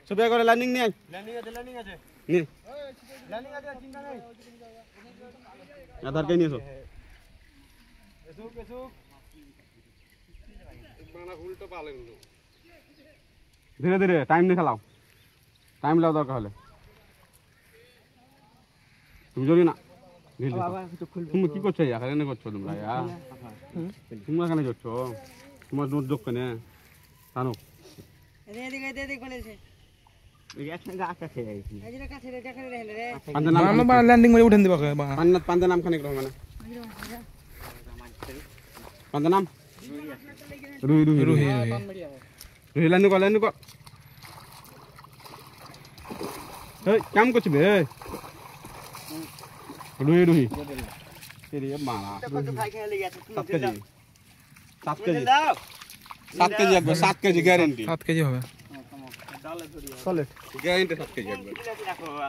সুবিয়া করে ল্যান্ডিং নিয়ে আয়। ল্যান্ডিং আছে নে ল্যান্ডিং আছে, চিন্তা নেই। আধার কে নিয়েছো? ধীরে ধীরে টাইম নিয়ে খেলাও, টাইম লাও দরকার হলে। তুমি জড়ি না তুমি কি করছো? এখানে করছো তোমরা? তোমরা এখানে করছো? তোমার নোট যোগ কেনে জানো? ল্যান্ডিং করে উঠেন দিবা পান্তা নাম খানিক রকম মানে পান্তা নাম রুহি রুহি রুহি রুহি ল্যান্ডিং কর, ল্যান্ডিং কর। এই কেমন করছি বে? রুহি রুহি মারা 7 কেজি একবার, 7 কেজি গ্যারেন্টি। 7 কেজি হবে। গ্যারেন্টি 7 কেজি একবার।